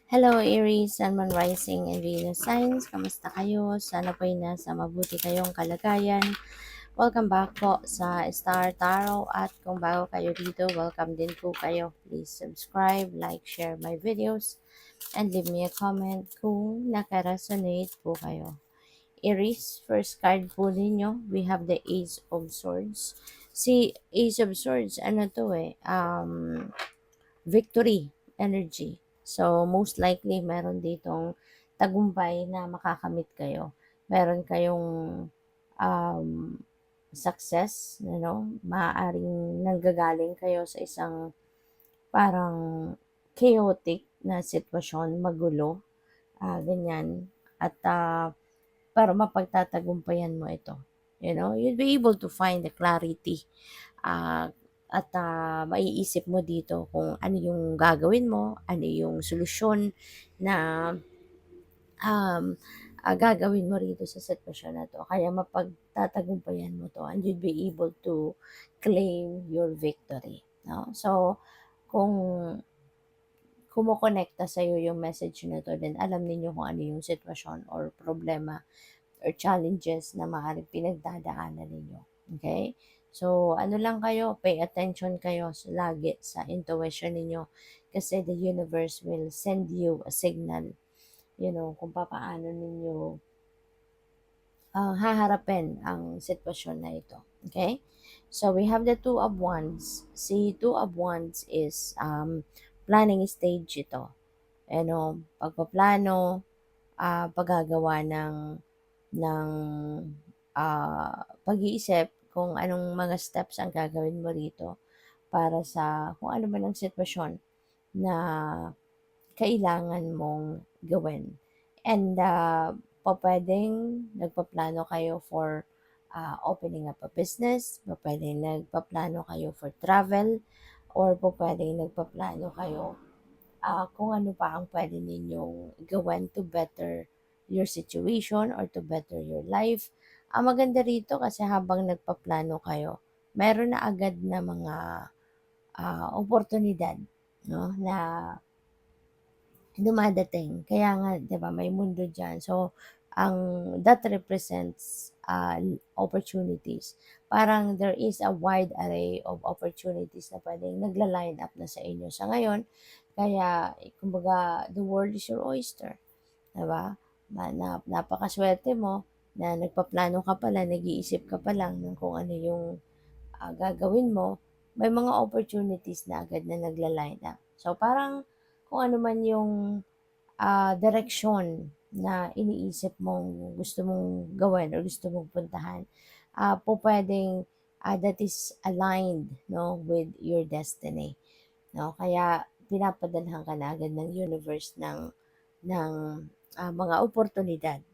Hello Aries, Sun, Moon, Rising, and Venus signs. Kamusta kayo? Sana po'y nasa mabuti kayong kalagayan. Welcome back po sa Star Tarot at kung bago kayo dito, welcome din po kayo. Please subscribe, like, share my videos, and leave me a comment kung nakaresonate po kayo. Aries, first card po ninyo, we have the Ace of Swords. Si Ace of Swords, ano to victory energy. So, most likely, meron ditong tagumpay na makakamit kayo. Meron kayong um, success, maaaring nanggagaling kayo sa isang parang chaotic na sitwasyon, magulo, ganyan. At para mapagtatagumpayan mo ito. You'll be able to find the clarity ah, at maiisip mo dito kung ano yung gagawin mo, ano yung solusyon na um, gagawin mo rito sa sitwasyon na to. Kaya mapagtatagumpayan mo to and you'll be able to claim your victory. No? So, kung kumukonekta sa'yo yung message na to, then alam niyo kung ano yung sitwasyon or problema or challenges na maaaring pinagdadaanan ninyo. Okay? So, ano lang kayo, pay attention kayo lagi sa intuition ninyo kasi the universe will send you a signal, kung paano ninyo haharapin ang sitwasyon na ito. Okay? So, we have the Two of Wands. Si Two of Wands is planning stage ito. Pagpaplano, paggagawa ng pag-iisip kung anong mga steps ang gagawin mo rito para sa kung ano man ang sitwasyon na kailangan mong gawin. And pwedeng nagpaplano kayo for opening up a business, pwedeng nagpaplano kayo for travel, or pwedeng nagpaplano kayo kung ano pa ang pwede ninyong gawin to better your situation or to better your life. Ang maganda rito kasi habang nagpaplano kayo, meron na agad na mga oportunidad, no, na dumadating. Kaya nga, 'di ba, may mundo diyan. So, that represents opportunities. Parang there is a wide array of opportunities na pwedeng nagla-line up na sa inyo sa ngayon. Kaya, kumbaga, the world is your oyster. 'Di ba? Napakaswerte mo na nagpaplano ka pala, nag-iisip ka pa lang ng kung ano yung gagawin mo, may mga opportunities na agad na nagla-line up. So, parang kung ano man yung direksyon na iniisip mong gusto mong gawin or gusto mong puntahan, pwedeng that is aligned, no, with your destiny. No? Kaya pinapadalhan ka na agad ng universe ng mga oportunidad.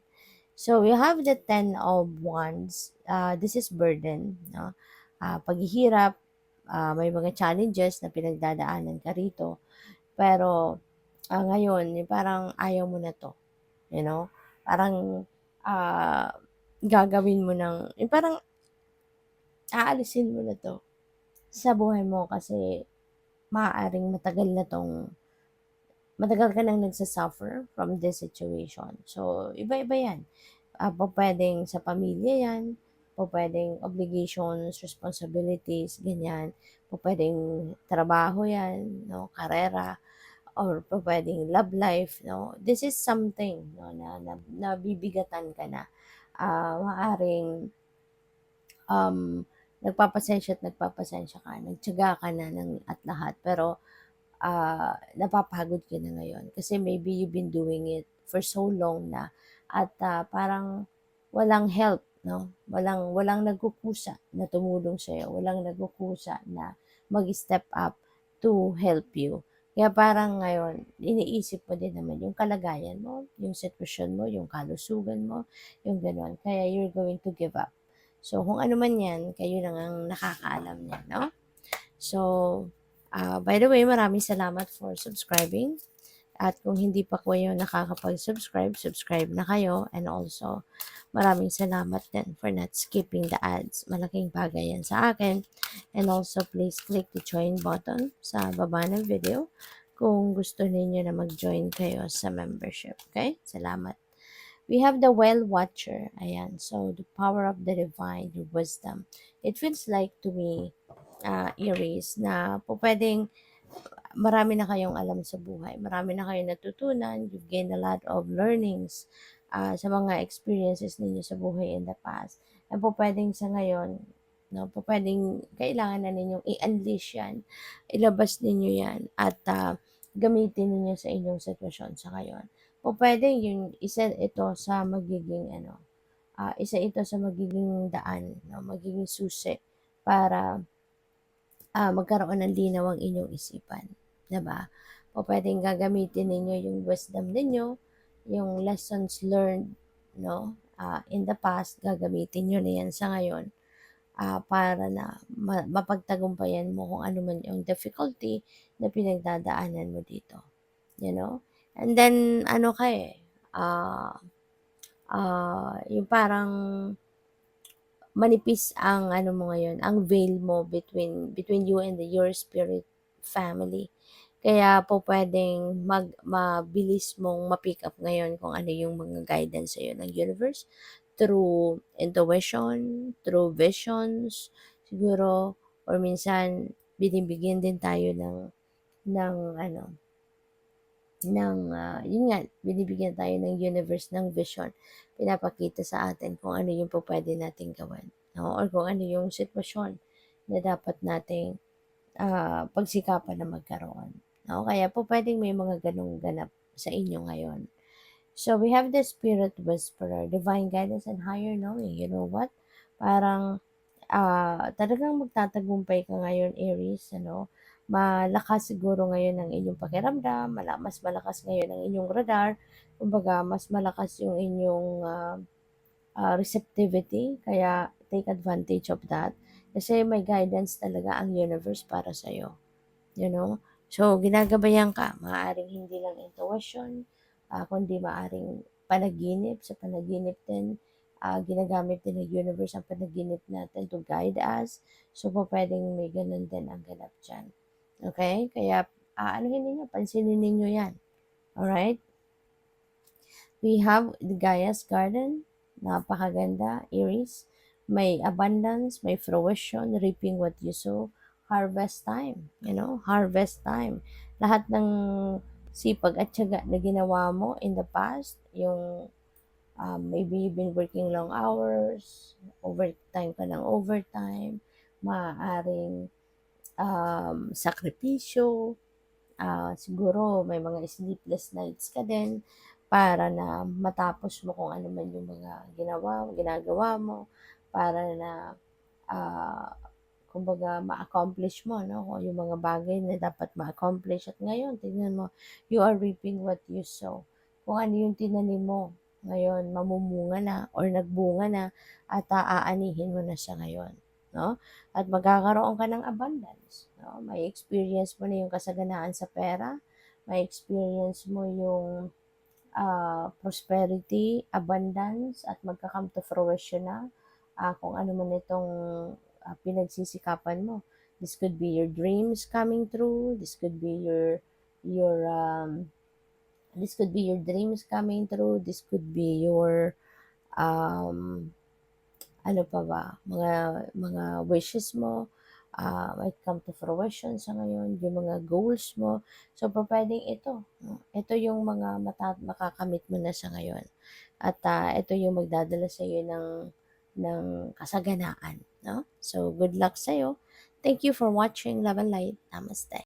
So, you have the Ten of Wands. This is burden. No? Paghihirap, may mga challenges na pinagdadaanan ka rito. Pero, ngayon, yung parang ayaw mo na to. Parang ah, gagawin mo yung parang aalisin mo na to sa buhay mo kasi maaaring matagal ka nang nagsasuffer from this situation. So, iba-iba yan. Pwedeng sa pamilya yan, pwedeng obligations, responsibilities, ganyan. Pwedeng trabaho yan, no, karera, or pwedeng love life, no. This is something, no, na nabibigatan ka na. Maaring nagpapasensya ka, nagtiyaga ka na at lahat, pero napapagod ka na ngayon kasi maybe you've been doing it for so long na at parang walang help, no? Walang nagkukusa na tumulong sa iyo, walang nagkukusa na mag-step up to help you. Kaya parang ngayon, iniisip mo din naman yung kalagayan mo, yung sitwasyon mo, yung kalusugan mo, yung gano'n. Kaya you're going to give up. So, kung ano man yan, kayo lang ang nakakaalam niya, no? So, by the way, maraming salamat for subscribing. At kung hindi pa kayo nakakapag-subscribe, subscribe na kayo. And also, maraming salamat din for not skipping the ads. Malaking bagay yan sa akin. And also, please click the join button sa baba ng video kung gusto ninyo na mag-join kayo sa membership. Okay? Salamat. We have the Well Watcher. Ayan. So, the power of the divine, the wisdom. It feels like to me, Aries, na po pwedeng marami na kayong alam sa buhay. Marami na kayong natutunan. You've gained a lot of learnings sa mga experiences ninyo sa buhay in the past. And po pwedeng sa ngayon, no, po pwedeng kailangan na ninyong i-unleash yan. Ilabas ninyo yan at gamitin ninyo sa inyong sitwasyon sa ngayon. Po pwedeng yung isa ito sa magiging isa ito sa magiging daan, no, magiging susi para magkaroon ng linaw ang inyong isipan, 'di ba? O puwedeng gagamitin ninyo yung wisdom ninyo, yung lessons learned, no, in the past, gagamitin niyo na 'yan sa ngayon, para na mapagtagumpayan mo kung ano man yung difficulty na pinagdadaanan mo dito, you know? And then ano ka, ah, yung parang manipis ang ano mo ngayon, ang veil mo between you and your spirit family. Kaya po pwedeng mabilis mong ma-pick up ngayon kung ano yung mga guidance sa'yo ng universe through intuition, through visions, siguro, or minsan binibigyan din tayo ng ano, yun nga, binibigyan tayo ng universe ng vision. Pinapakita sa atin kung ano yung pupuwede nating gawin, 'no, or kung ano yung sitwasyon na dapat nating, pagsikapan na magkaroon, 'no. Kaya pupuwedeng may mga gano'ng ganap sa inyo ngayon. So, we have the spirit whisperer, divine guidance and higher knowing. You know what? Parang talagang magtatagumpay ka ngayon, Aries, ano, malakas siguro ngayon ang inyong pakiramdam, mas malakas ngayon ang inyong radar, kumbaga mas malakas yung inyong receptivity, kaya take advantage of that. Kasi may guidance talaga ang universe para sa'yo, you know? So, ginagabayan ka, maaaring hindi lang intuition, kundi maaaring panaginip, sa panaginip din, ginagamit din ng universe ang panaginip natin to guide us. So, po pwedeng may ganun din ang ganap dyan. Okay? Kaya, anuhin ninyo, pansinin ninyo yan. Alright? We have the Gaia's Garden. Napakaganda, Aries. May abundance, may fruition, reaping what you sow. Harvest time, harvest time. Lahat ng sipag at tiyaga na ginawa mo in the past, yung maybe you've been working long hours, overtime ka ng overtime, maaaring sakripisyo, siguro may mga sleepless nights ka din para na matapos mo kung ano man yung mga ginagawa mo, para na ah, kumbaga ma-accomplish mo, no? Kung yung mga bagay na dapat ma-accomplish. At ngayon, tingnan mo, you are reaping what you sow. Kung ano yung tinanim mo, ngayon mamumunga na or nagbunga na at aanihin mo na siya ngayon, no? At magkakaroon ka ng abundance, no? May experience mo na yung kasaganaan sa pera, may experience mo yung prosperity, abundance, at magka-come to fruition na kung ano man itong pinagsisikapan mo. This could be your dreams coming true. Your this could be your dreams coming true. This could be your um ano pa ba, mga wishes mo, might come to fruition sa ngayon, yung mga goals mo. So, pupuwedeng ito, no, ito yung mga makakamit mo na sa ngayon. At ito yung magdadala sa'yo ng kasaganaan, no? So, good luck sa'yo. Thank you for watching Love and Light. Namaste.